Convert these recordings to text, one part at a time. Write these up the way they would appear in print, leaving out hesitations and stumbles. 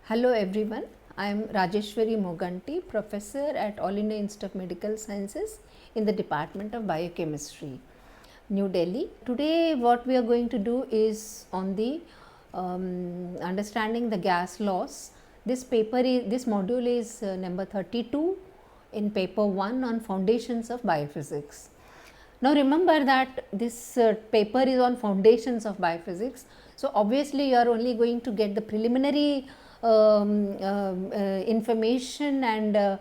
Hello everyone, I am Rajeshwari Moganty, Professor at All India Institute of Medical Sciences in the Department of Biochemistry, New Delhi. Today what we are going to do is on the understanding the gas laws. This module is number 32 in paper 1 on foundations of biophysics. Now remember that this paper is on foundations of biophysics. So obviously you are only going to get the preliminary information and a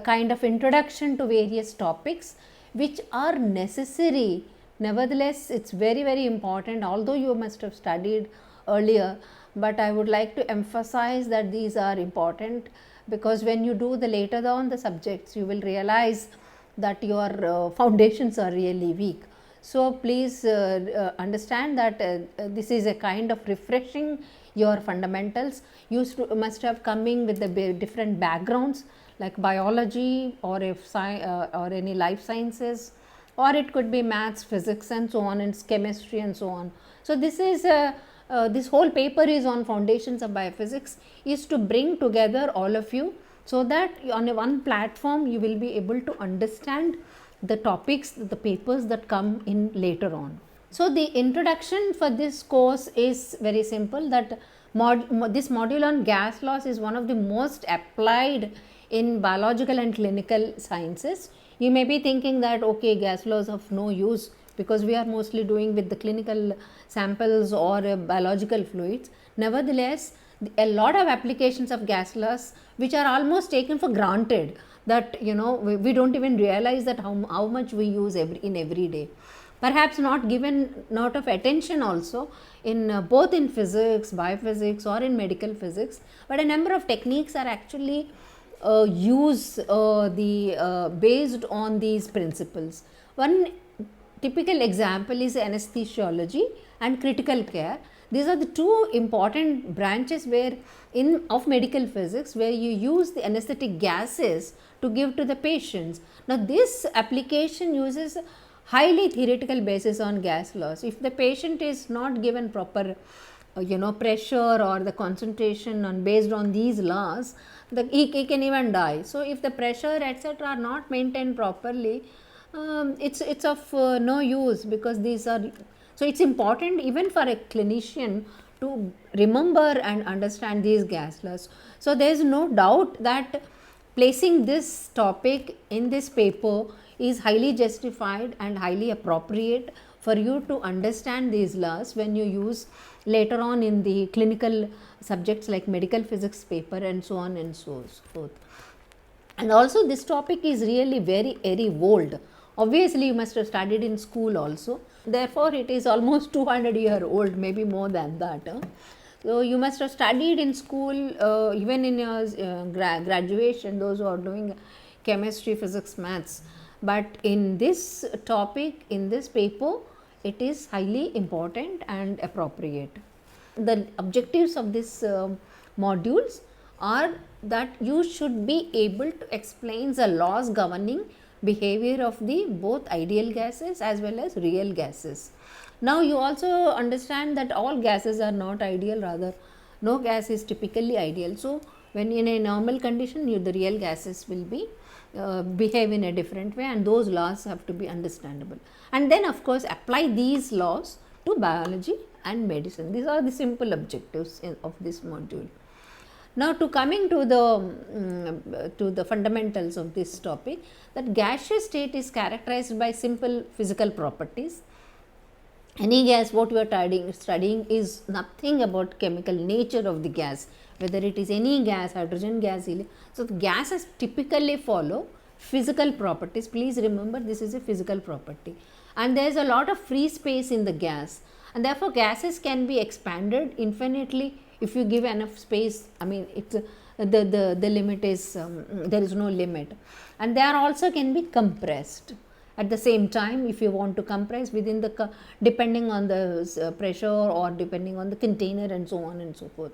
kind of introduction to various topics which are necessary. Nevertheless, it's very important, although you must have studied earlier, but I would like to emphasize that these are important, because when you do the later on the subjects, you will realize that your foundations are really weak. So please understand that this is a kind of refreshing your fundamentals. You must have coming with the different backgrounds like biology or or any life sciences, or it could be maths, physics and so on, and chemistry and so on. So this is this whole paper is on foundations of biophysics, is to bring together all of you so that on a one platform you will be able to understand the topics, the papers that come in later on. So the introduction for this course is very simple, that this module on gas laws is one of the most applied in biological and clinical sciences. You may be thinking that okay, gas laws of no use, because we are mostly doing with the clinical samples or biological fluids. Nevertheless, a lot of applications of gas laws which are almost taken for granted, that we don't even realize that how much we use in every day, perhaps not given lot of attention also in both in physics, biophysics or in medical physics, but a number of techniques are actually based on these principles. One typical example is anesthesiology and critical care. These are the two important branches of medical physics where you use the anesthetic gases to give to the patients. Now this application uses highly theoretical basis on gas laws. If the patient is not given proper pressure or the concentration based on these laws, he can even die. So if the pressure etc are not maintained properly, it's of no use, because these are, so it's important even for a clinician to remember and understand these gas laws. So there is no doubt that placing this topic in this paper is highly justified and highly appropriate for you to understand these laws when you use later on in the clinical subjects like medical physics paper and so on and so forth. And also this topic is really very old. Obviously you must have studied in school also, therefore it is almost 200-year old, maybe more than that. So you must have studied in school, even in your graduation, those who are doing chemistry, physics, maths. But in this topic, in this paper, it is highly important and appropriate. The objectives of this modules are that you should be able to explain the laws governing behavior of the both ideal gases as well as real gases. Now you also understand that all gases are not ideal, rather no gas is typically ideal. So when in a normal condition, the real gases will be behave in a different way, and those laws have to be understandable. And then of course apply these laws to biology and medicine. These are the simple objectives of this module. Now to coming to the fundamentals of this topic, that gaseous state is characterized by simple physical properties. Any gas what we are studying is nothing about chemical nature of the gas, whether it is any gas, hydrogen gas, helium. So the gases typically follow physical properties. Please remember, this is a physical property, and there is a lot of free space in the gas, and therefore gases can be expanded infinitely if you give enough space. I mean, it's the limit is there is no limit, and they are also can be compressed at the same time if you want to compress within the depending on the pressure or depending on the container and so on and so forth.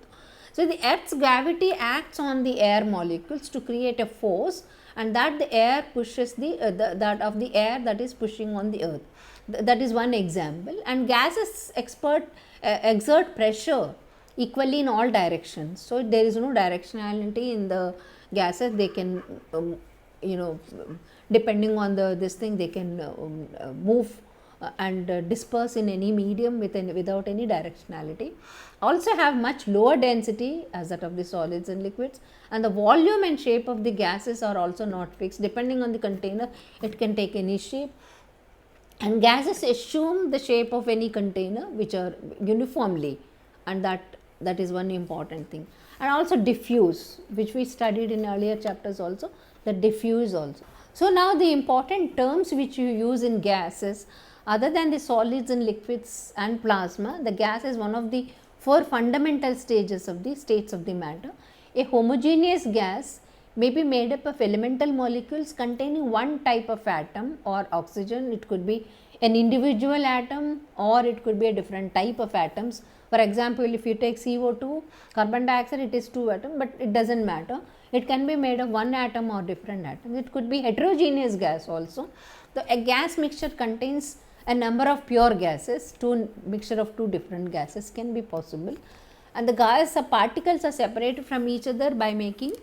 So the Earth's gravity acts on the air molecules to create a force, and that the air pushes that of the air that is pushing on the Earth. That is one example. And gases exert pressure equally in all directions. So there is no directionality in the gases. They can depending on this thing, they can move and disperse in any medium without any directionality. Also have much lower density as that of the solids and liquids, and the volume and shape of the gases are also not fixed. Depending on the container, it can take any shape, and gases assume the shape of any container which are uniformly, and that is one important thing. And also diffuse, which we studied in earlier chapters also, the diffuse also. So now the important terms which you use in gases, other than the solids and liquids and plasma, the gas is one of the 4 fundamental stages of the states of the matter. A homogeneous gas may be made up of elemental molecules containing one type of atom or oxygen. It could be an individual atom or it could be a different type of atoms. For example, if you take CO2, carbon dioxide, it is 2 atoms, but it does not matter. It can be made of one atom or different atoms. It could be heterogeneous gas also. A gas mixture contains a number of pure gases. Mixture of 2 different gases can be possible, and the gas particles are separated from each other by making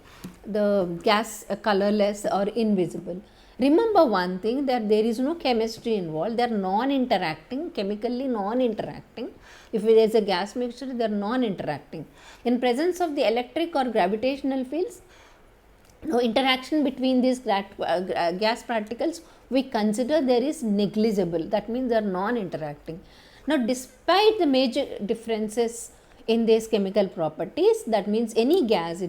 the gas colorless or invisible. Remember one thing, that there is no chemistry involved. They are non-interacting, chemically non-interacting. If there is a gas mixture, they are non-interacting. In presence of the electric or gravitational fields, no interaction between these gas particles we consider there is negligible. That means they are non-interacting. Now, despite the major differences in these chemical properties, that means any gas,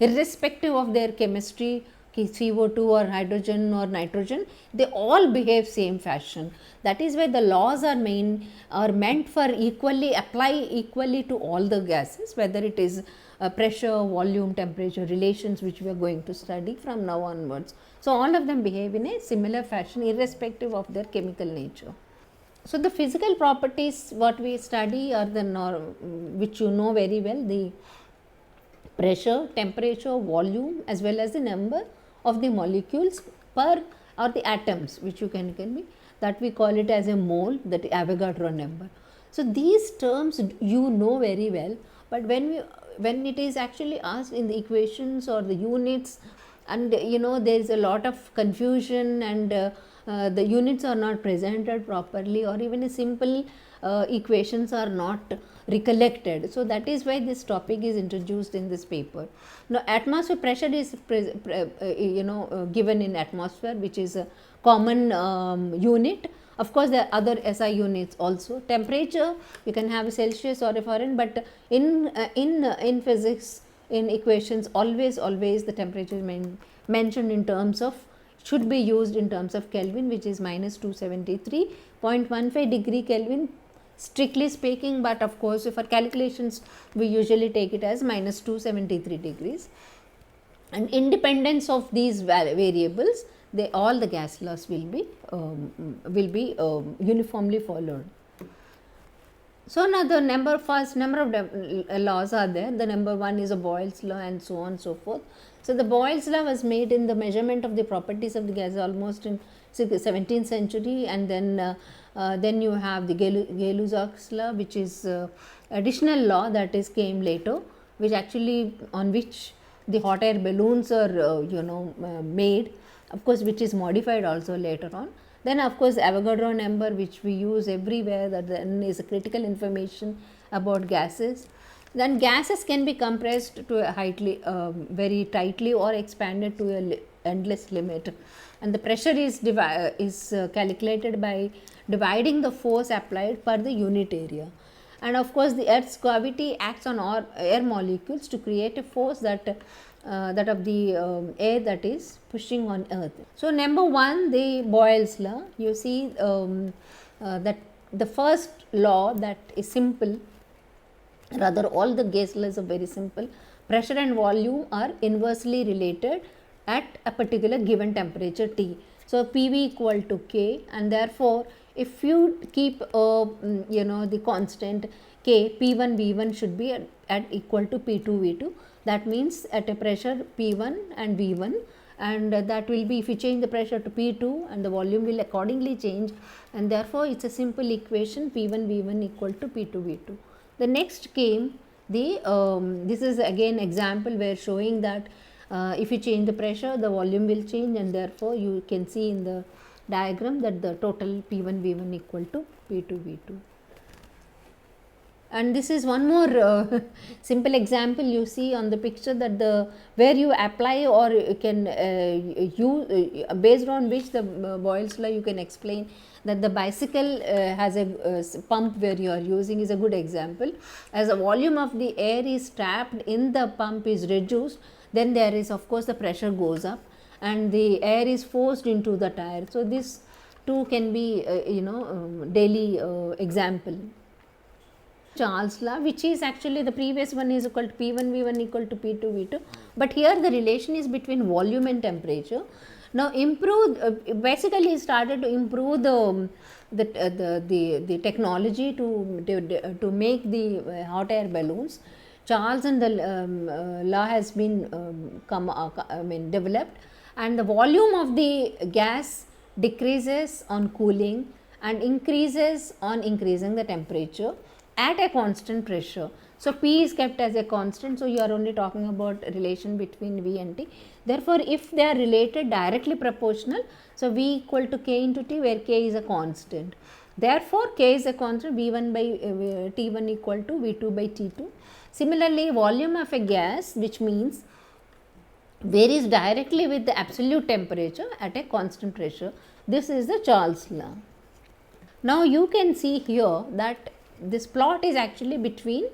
irrespective of their chemistry, CO2 or hydrogen or nitrogen, they all behave same fashion. That is why the laws are meant for apply equally to all the gases, whether it is pressure, volume, temperature relations, which we are going to study from now onwards. So all of them behave in a similar fashion irrespective of their chemical nature. So the physical properties what we study are which you know very well, the pressure, temperature, volume, as well as the number of the molecules per, or the atoms, which you can be, that we call it as a mole, that Avogadro number. So these terms you know very well, but when it is actually asked in the equations or the units, and there is a lot of confusion, and the units are not presented properly, or even a simple equations are not recollected. So that is why this topic is introduced in this paper. Now, atmosphere pressure is given in atmosphere, which is a common unit. Of course, there are other SI units also. Temperature, you can have Celsius or a Fahrenheit, but in physics, in equations, always the temperature is mentioned in terms of, should be used in terms of Kelvin, which is minus 273.15 degree Kelvin, strictly speaking, but of course, for calculations, we usually take it as minus 273 degrees. And independence of these variables, all the gas laws will be uniformly followed. So now the number of laws are there. The number 1 is a Boyle's law, and so on and so forth. So the Boyle's law was made in the measurement of the properties of the gas almost in 17th century, and then you have the Gay-Lussac's law, which is additional law that came later, which actually on which the hot air balloons are made, of course, which is modified also later on. Then of course Avogadro number, which we use everywhere, that then is a critical information about gases. Then gases can be compressed to a very tightly, or expanded to a endless limit, and the pressure is calculated by dividing the force applied per the unit area. And of course the Earth's gravity acts on air molecules to create a force that of the air that is pushing on Earth. So number 1, the Boyle's law. You see that the first law that is simple, rather all the gas laws are very simple. Pressure and volume are inversely related at a particular given temperature T. So PV equal to K, and therefore if you keep the constant K, P1 V1 should be at equal to P2 V2. That means at a pressure P1 and V1, and that will be, if you change the pressure to P2, and the volume will accordingly change, and therefore it is a simple equation, P1 V1 equal to P2 V2. The next came this is again example where showing that if you change the pressure, the volume will change, and therefore you can see in the diagram that the total P1 V1 equal to P2 V2. And this is one more simple example you see on the picture, that the where you apply or you can use based on which the Boyle's law you can explain that the bicycle has a pump where you are using is a good example. As the volume of the air is trapped in the pump is reduced, then there is of course the pressure goes up and the air is forced into the tire. So this too can be daily example. Charles law, which is actually the previous one is equal to P1 V1 equal to P2 V2, but here the relation is between volume and temperature. Now basically he started to improve the technology to make the hot air balloons. Charles and the law has been developed, and the volume of the gas decreases on cooling and increases on increasing the temperature at a constant pressure. So P is kept as a constant, so you are only talking about relation between V and T. Therefore, if they are related directly proportional, so V equal to K into T, where K is a constant. Therefore, K is a constant, V1 by T1 equal to V2 by T2. Similarly, volume of a gas, which means varies directly with the absolute temperature at a constant pressure. This is the Charles law. Now you can see here that this plot is actually between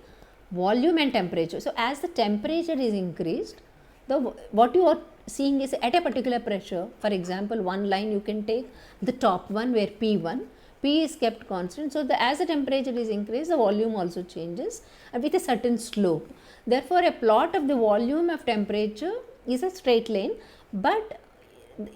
volume and temperature. So as the temperature is increased, what you are seeing is at a particular pressure. For example, one line you can take the top one where P1, P is kept constant. So as the temperature is increased, the volume also changes with a certain slope. Therefore, a plot of the volume of temperature is a straight line, but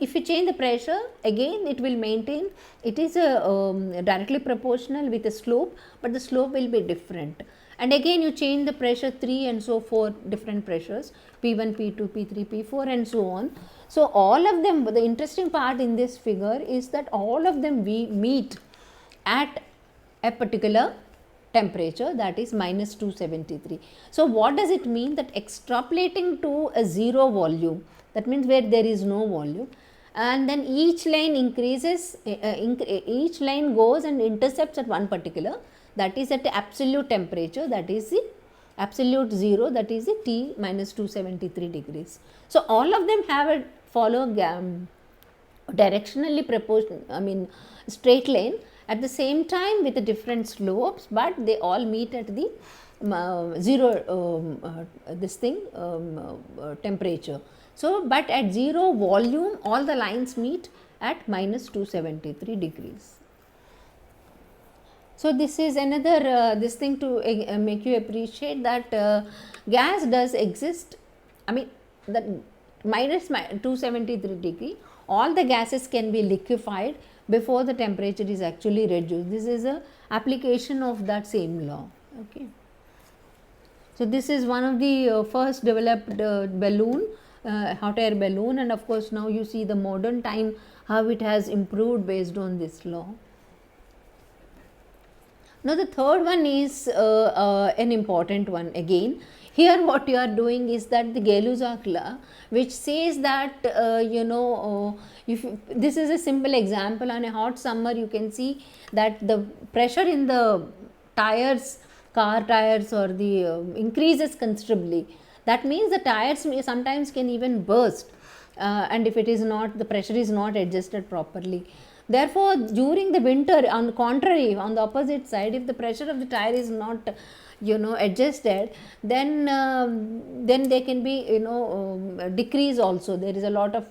if you change the pressure, again it will maintain, it is a directly proportional with a slope, but the slope will be different. And again you change the pressure 3 and so 4 different pressures, P1, P2, P3, P4 and so on. So all of them, the interesting part in this figure is that all of them we meet at a particular temperature, that is minus 273. So what does it mean? That extrapolating to a zero volume, that means where there is no volume, and then each line increases, each line goes and intercepts at one particular, that is at the absolute temperature, that is the absolute zero, that is the T minus 273 degrees. So all of them have a follow directionally proportional, straight line at the same time with the different slopes, but they all meet at the zero temperature. So, but at zero volume, all the lines meet at minus 273 degrees. So, this is another this thing to make you appreciate that gas does exist. That minus 273 degree, all the gases can be liquefied before the temperature is actually reduced. This is a application of that same law. Okay. So, this is one of the first developed balloon, hot air balloon, and of course now you see the modern time how it has improved based on this law. Now the third one is an important one again. Here what you are doing is that the Gay-Lussac law, which says that if this is a simple example, on a hot summer you can see that the pressure in the tires, car tires or the increases considerably. That means the tires sometimes can even burst, and if it is not, the pressure is not adjusted properly. Therefore, during the winter, on the contrary, on the opposite side, if the pressure of the tire is not adjusted, then they can be decrease also. There is a lot of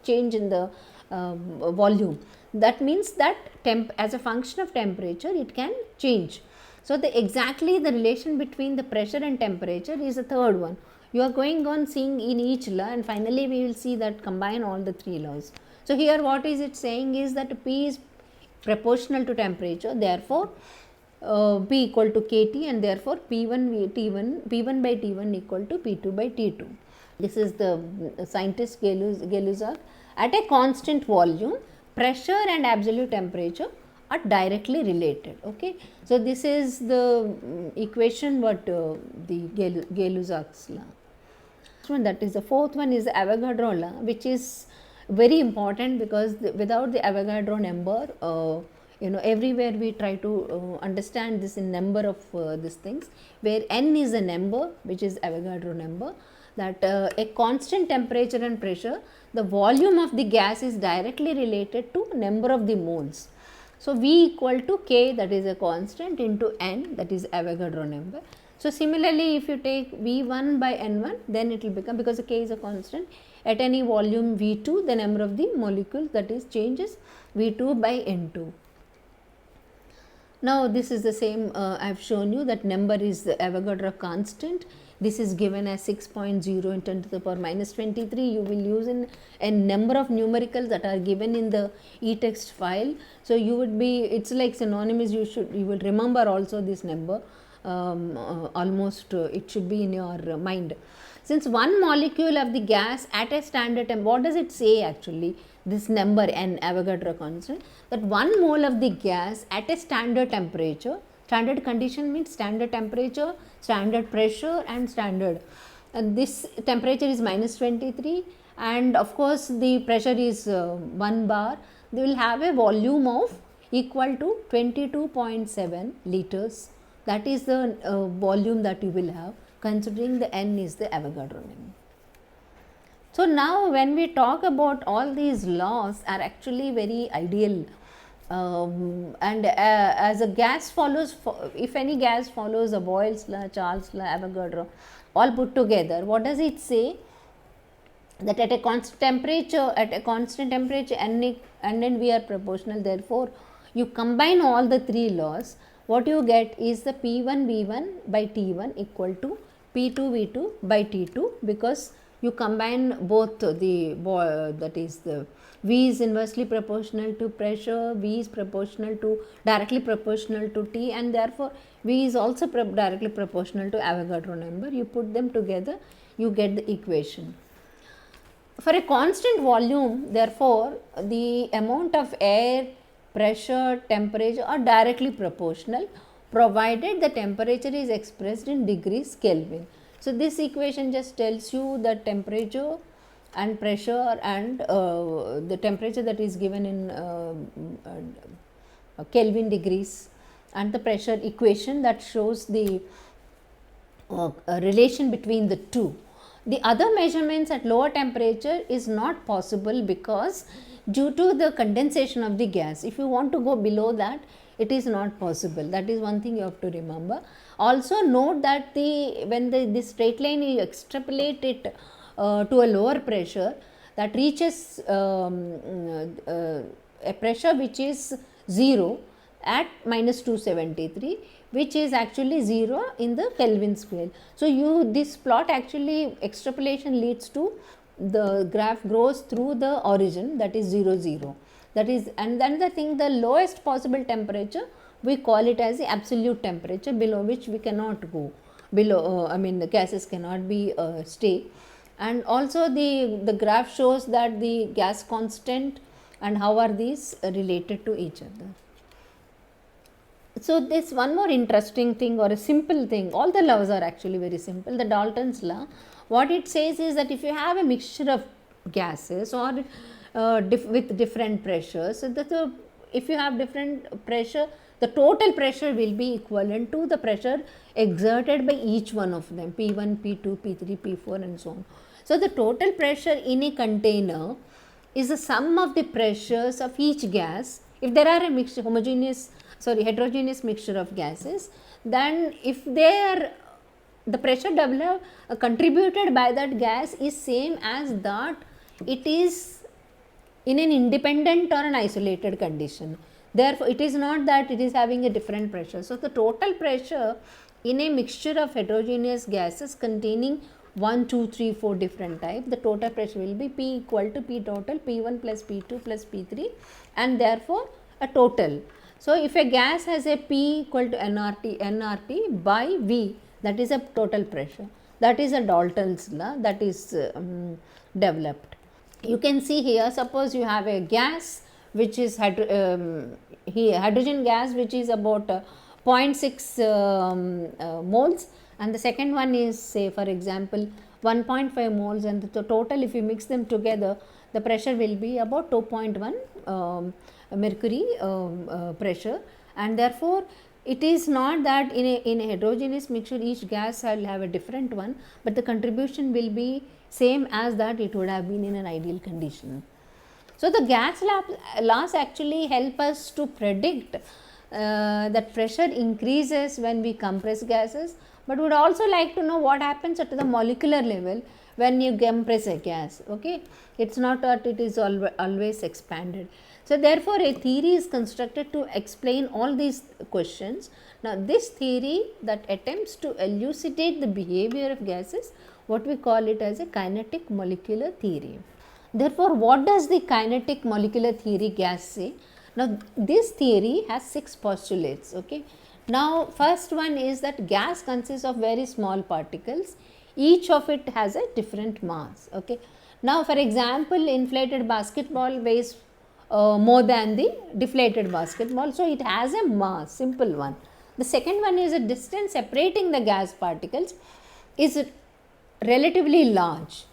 change in the volume. That means that as a function of temperature, it can change. So exactly the relation between the pressure and temperature is the third one. You are going on seeing in each law, and finally we will see that combine all the three laws. So here what is it saying is that P is proportional to temperature, therefore P equal to KT, and therefore P1 by T1 equal to P2 by T2. This is the scientist Gay-Lussac. At a constant volume, pressure and absolute temperature are directly related. Okay, so this is the equation what the Gay-Lussac's law. That is the fourth one is the Avogadro law, which is very important because without the Avogadro number, everywhere we try to understand this in number of these things, where n is a number which is Avogadro number, that a constant temperature and pressure, the volume of the gas is directly related to number of the moles. So V equal to K, that is a constant, into N, that is Avogadro number. So similarly, if you take V1 by N1, then it will become, because the K is a constant, at any volume V2, the number of the molecules, that is changes V2 by N2. Now this is the same, I have shown you that number is the Avogadro constant. This is given as 6.0 in 10 to the power minus 23. You will use in a number of numericals that are given in the eText file. So you would be, it's like synonymous, you will remember also this number. Almost it should be in your mind. Since one molecule of the gas at a standard temperature, what does it say actually? This number n, Avogadro constant, that 1 mole of the gas at a standard temperature, standard condition means standard temperature, standard pressure and standard, and this temperature is minus 23 and of course the pressure is 1 bar, they will have a volume of equal to 22.7 liters. That is the volume that you will have, considering the n is the Avogadro number. So now when we talk about all these laws are actually very ideal, and as a gas follows, if any gas follows a Boyle's law, Charles' law, Avogadro, all put together, what does it say? That at a constant temperature, n and V are proportional, therefore you combine all the three laws, what you get is the P1 V1 by T1 equal to P2 V2 by T2, because you combine both the, that is the V is inversely proportional to pressure, V is directly proportional to T, and therefore V is also directly proportional to Avogadro number. You put them together, you get the equation. For a constant volume, therefore, the amount of air, pressure, temperature are directly proportional, provided the temperature is expressed in degrees Kelvin. So this equation just tells you the temperature and pressure and the temperature that is given in Kelvin degrees, and the pressure equation that shows the relation between the two. The other measurements at lower temperature is not possible because due to the condensation of the gas. If you want to go below that, it is not possible. That is one thing you have to remember. Also note that when this straight line you extrapolate it to a lower pressure, that reaches a pressure which is 0 at minus 273, which is actually 0 in the Kelvin scale. So this plot actually extrapolation leads to the graph grows through the origin, that is 0 0. That is, and then the thing, the lowest possible temperature, we call it as the absolute temperature, below which we cannot go, below the gases cannot be stay. And also the graph shows that the gas constant and how are these related to each other. So this one more interesting thing, or a simple thing, all the laws are actually very simple. The Dalton's law, what it says is that if you have a mixture of gases or with different pressures, so if you have different pressure, the total pressure will be equivalent to the pressure exerted by each one of them, P1, P2, P3, P4 and so on. So the total pressure in a container is the sum of the pressures of each gas. If there are a mixture, heterogeneous mixture of gases, then if the pressure developed contributed by that gas is same as that it is in an independent or an isolated condition. Therefore, it is not that it is having a different pressure. So the total pressure in a mixture of heterogeneous gases containing 1, 2, 3, 4 different types, the total pressure will be P equal to P total, P1 plus P2 plus P3, and therefore a total. So if a gas has a P equal to nRT by V, that is a total pressure. That is a Dalton's law that is developed. You can see here, suppose you have a gas which is hydrogen gas, which is about 0.6 moles, and the second one is, say for example, 1.5 moles, and the total, if you mix them together, the pressure will be about 2.1 mercury pressure. And therefore, it is not that in a heterogeneous mixture each gas will have a different one, but the contribution will be same as that it would have been in an ideal condition. So, the gas laws actually help us to predict that pressure increases when we compress gases, but would also like to know what happens at the molecular level when you compress a gas. Okay, it is not that it is always expanded. So, therefore, a theory is constructed to explain all these questions. Now, this theory that attempts to elucidate the behavior of gases, what we call it as a kinetic molecular theory. Therefore, what does the kinetic molecular theory gas say? Now, this theory has 6 postulates. Okay. Now, first one is that gas consists of very small particles, each of it has a different mass. Okay. Now, for example, inflated basketball weighs more than the deflated basketball, so it has a mass, simple one. The second one is a distance separating the gas particles is relatively large.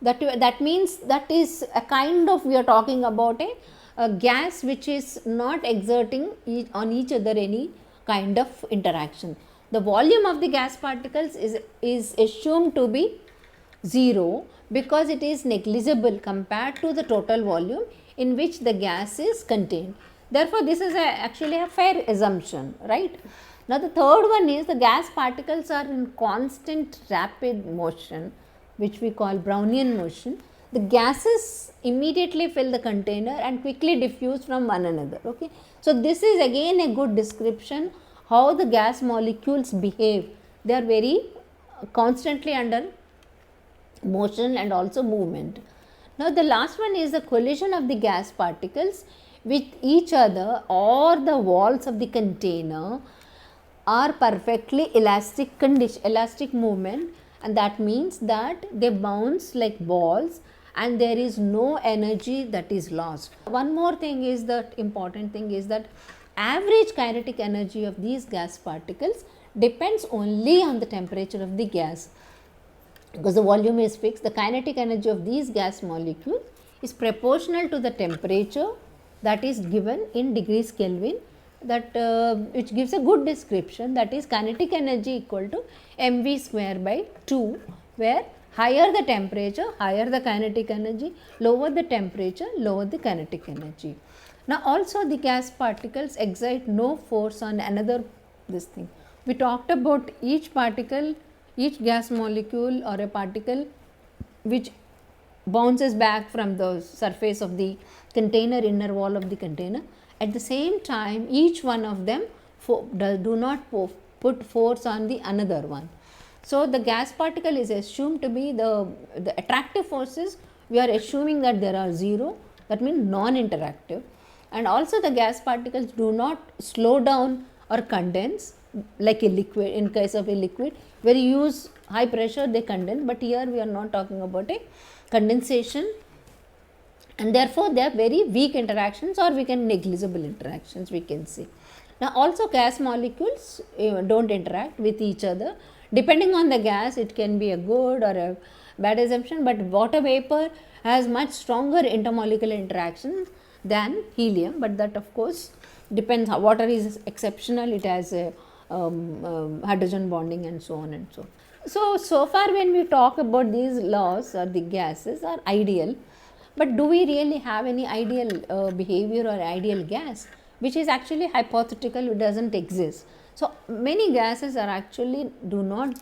That means that is a kind of, we are talking about a gas which is not exerting on each other any kind of interaction. The volume of the gas particles is assumed to be 0 because it is negligible compared to the total volume in which the gas is contained. Therefore, this is actually a fair assumption, right? Now, the third one is the gas particles are in constant rapid motion, which we call Brownian motion. The gases immediately fill the container and quickly diffuse from one another. Okay. So, this is again a good description how the gas molecules behave. They are very constantly under motion and also movement. Now, the last one is the collision of the gas particles with each other or the walls of the container are perfectly elastic movement, and that means that they bounce like balls and there is no energy that is lost. One more thing is that important thing is that average kinetic energy of these gas particles depends only on the temperature of the gas. Because the volume is fixed, the kinetic energy of these gas molecules is proportional to the temperature that is given in degrees Kelvin, that which gives a good description, that is kinetic energy equal to mv square by 2, where higher the temperature, higher the kinetic energy, lower the temperature, lower the kinetic energy. Now, also the gas particles exert no force on another this thing. We talked about each particle, each gas molecule or a particle which bounces back from the surface of the container, inner wall of the container. At the same time, each one of them do not put force on the another one. So, the gas particle is assumed to be the attractive forces, we are assuming that there are 0, that means non-interactive, and also the gas particles do not slow down or condense like a liquid. In case of a liquid, where you use high pressure they condense, but here we are not talking about a condensation, and therefore they are very weak interactions or we can negligible interactions we can say. Now, also gas molecules do not interact with each other. Depending on the gas, it can be a good or a bad assumption, but water vapor has much stronger intermolecular interactions than helium, but that of course depends. Water is exceptional, it has a hydrogen bonding and so on and so. So far when we talk about these laws or the gases are ideal, but do we really have any ideal behavior or ideal gas, which is actually hypothetical, it does not exist. So, many gases are actually do not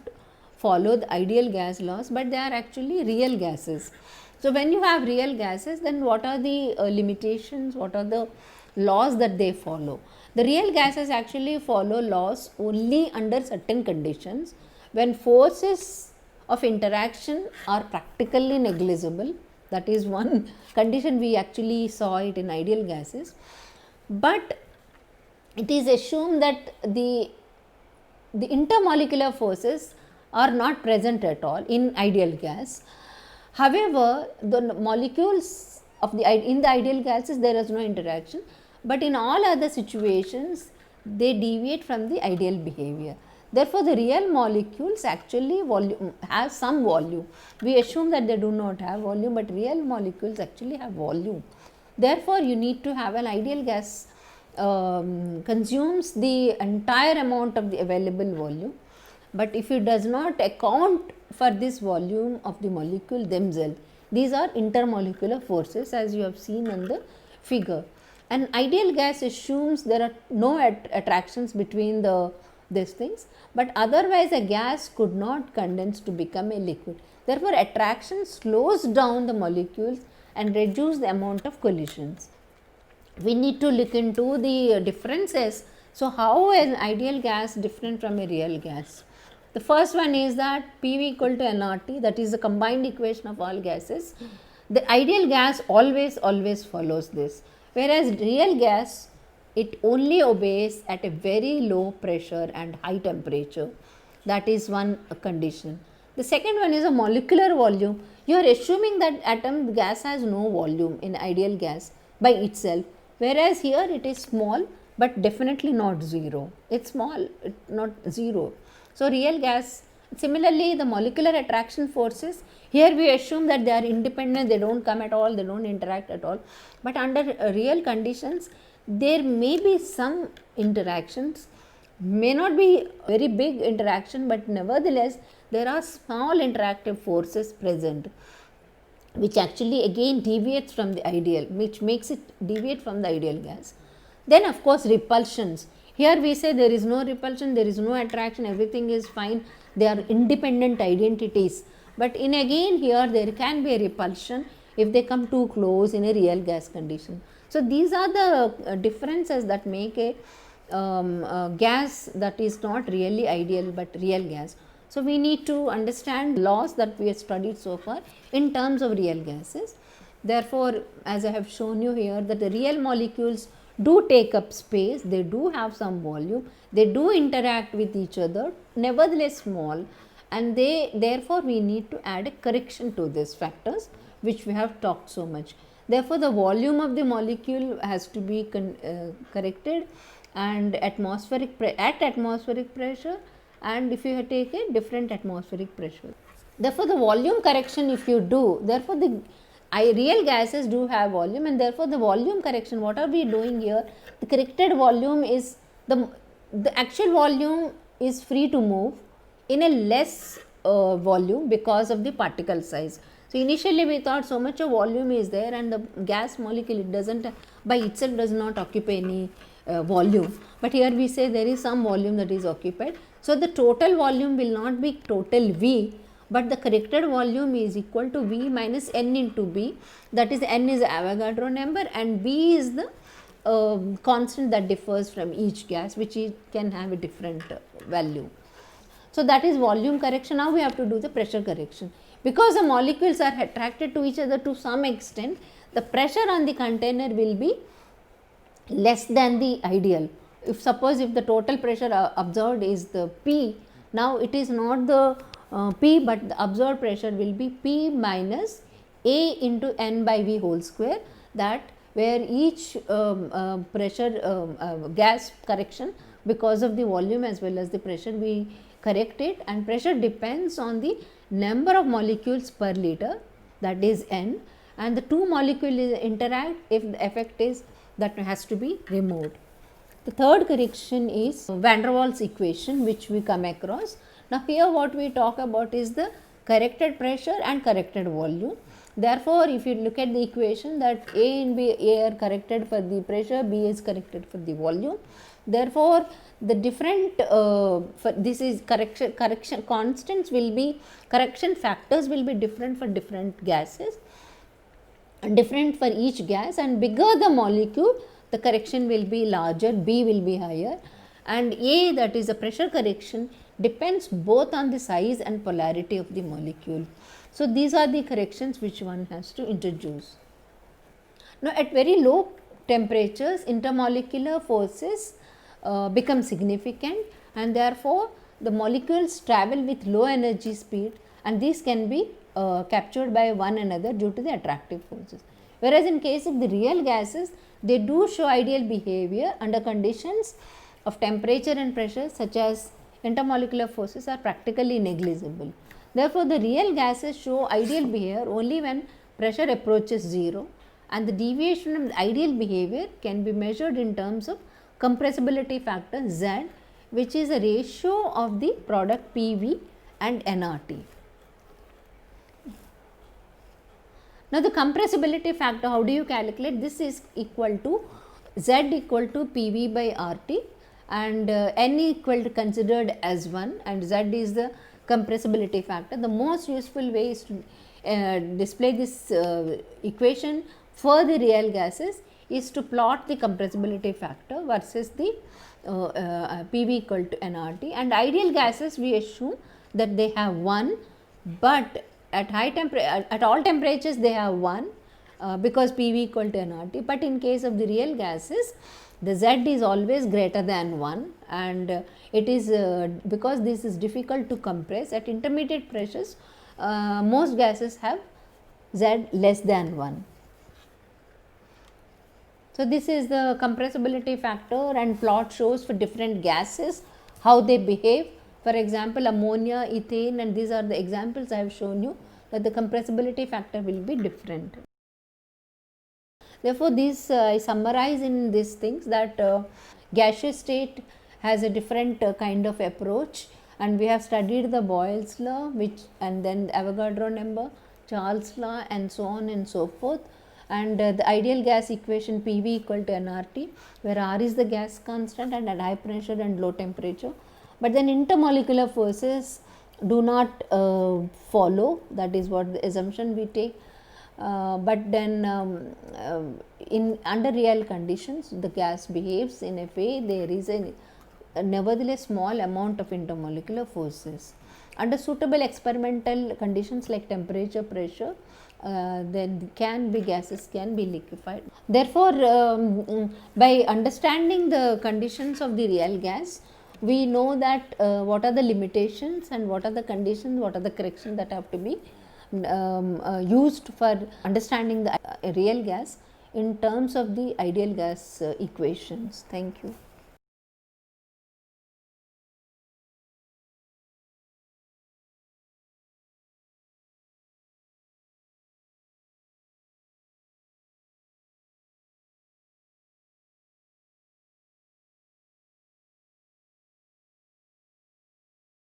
follow the ideal gas laws, but they are actually real gases. So, when you have real gases, then what are the limitations, what are the laws that they follow? The real gases actually follow laws only under certain conditions, when forces of interaction are practically negligible. That is one condition we actually saw it in ideal gases, but it is assumed that the intermolecular forces are not present at all in ideal gas. However, the molecules in the ideal gases there is no interaction, but in all other situations they deviate from the ideal behavior. Therefore, the real molecules actually have some volume. We assume that they do not have volume, but real molecules actually have volume. Therefore, you need to have an ideal gas consumes the entire amount of the available volume, but if it does not account for this volume of the molecule themselves, these are intermolecular forces, as you have seen in the figure. An ideal gas assumes there are no attractions between these things, but otherwise a gas could not condense to become a liquid. Therefore, attraction slows down the molecules and reduce the amount of collisions. We need to look into the differences. So, how an ideal gas different from a real gas? The first one is that PV equal to nRT, that is the combined equation of all gases. The ideal gas always follows this, whereas real gas, it only obeys at a very low pressure and high temperature. That is one condition. The second one is a molecular volume. You are assuming that gas has no volume in ideal gas by itself, whereas here it is small but definitely not zero. It's small, not zero. So, real gas, similarly the molecular attraction forces, here we assume that they are independent, they don't come at all, they don't interact at all, but under real conditions there may be some interactions, may not be very big interaction, but nevertheless there are small interactive forces present, which actually again deviates from the ideal, which makes it deviate from the ideal gas. Then of course repulsions. Here we say there is no repulsion, there is no attraction, everything is fine, they are independent identities. But in again here there can be a repulsion if they come too close in a real gas condition. So, these are the differences that make a gas that is not really ideal but real gas. So, we need to understand laws that we have studied so far in terms of real gases. Therefore, as I have shown you here, that the real molecules do take up space, they do have some volume, they do interact with each other, nevertheless small, and therefore we need to add a correction to these factors which we have talked so much. Therefore, the volume of the molecule has to be corrected, and at atmospheric pressure, and if you take a different atmospheric pressure. Therefore, the volume correction if you do, therefore the real gases do have volume, and therefore the volume correction, what are we doing here? The corrected volume is the actual volume is free to move in a less volume because of the particle size. So, initially we thought so much of volume is there, and the gas molecule, it doesn't by itself does not occupy any volume, but here we say there is some volume that is occupied. So, the total volume will not be total V, but the corrected volume is equal to V minus N into B, that is N is Avogadro number and B is the constant that differs from each gas, which can have a different value. So, that is volume correction. Now, we have to do the pressure correction. Because the molecules are attracted to each other to some extent, the pressure on the container will be less than the ideal. If the total pressure observed is the P, now it is not the P, but the observed pressure will be P minus A into N by V whole square, that where each pressure gas correction, because of the volume as well as the pressure, we correct it, and pressure depends on the number of molecules per liter, that is N, and the two molecules interact, if the effect is that has to be removed. The third correction is Van der Waals equation, which we come across. Now, here what we talk about is the corrected pressure and corrected volume. Therefore, if you look at the equation, that A and B, A are corrected for the pressure, B is corrected for the volume. Therefore, the different this is correction constants will be, correction factors will be different for different gases, and different for each gas, and bigger the molecule, the correction will be larger, B will be higher, and A, that is the pressure correction, depends both on the size and polarity of the molecule. So, these are the corrections which one has to introduce. Now, at very low temperatures, intermolecular forces become significant, and therefore, the molecules travel with low energy speed, and these can be captured by one another due to the attractive forces. Whereas in case of the real gases, they do show ideal behavior under conditions of temperature and pressure, such as intermolecular forces are practically negligible. Therefore, the real gases show ideal behavior only when pressure approaches 0, and the deviation from the ideal behavior can be measured in terms of compressibility factor Z, which is a ratio of the product PV and nRT. Now, the compressibility factor, how do you calculate? This is equal to Z equal to PV by RT, and N equal to considered as 1, and Z is the compressibility factor. The most useful way is to display this equation for the real gases is to plot the compressibility factor versus the PV equal to nRT, and ideal gases we assume that they have 1, but at high temperature, at all temperatures they have 1 because PV equal to nRT, but in case of the real gases the Z is always greater than 1, and it is because this is difficult to compress at intermediate pressures, most gases have Z less than 1. So, this is the compressibility factor, and plot shows for different gases how they behave. For example, ammonia, ethane, and these are the examples I have shown you, that the compressibility factor will be different. Therefore, these I summarize in these things that gaseous state has a different kind of approach, and we have studied the Boyle's law, which, and then Avogadro number, Charles law, and so on and so forth, and the ideal gas equation PV equal to nRT, where R is the gas constant and at high pressure and low temperature. But then intermolecular forces do not follow, that is what the assumption we take. But then in under real conditions the gas behaves in a way there is a nevertheless small amount of intermolecular forces. Under suitable experimental conditions like temperature, pressure, then gases can be liquefied. Therefore, by understanding the conditions of the real gas, we know that what are the limitations and what are the conditions, what are the corrections that have to be used for understanding the real gas in terms of the ideal gas equations. Thank you.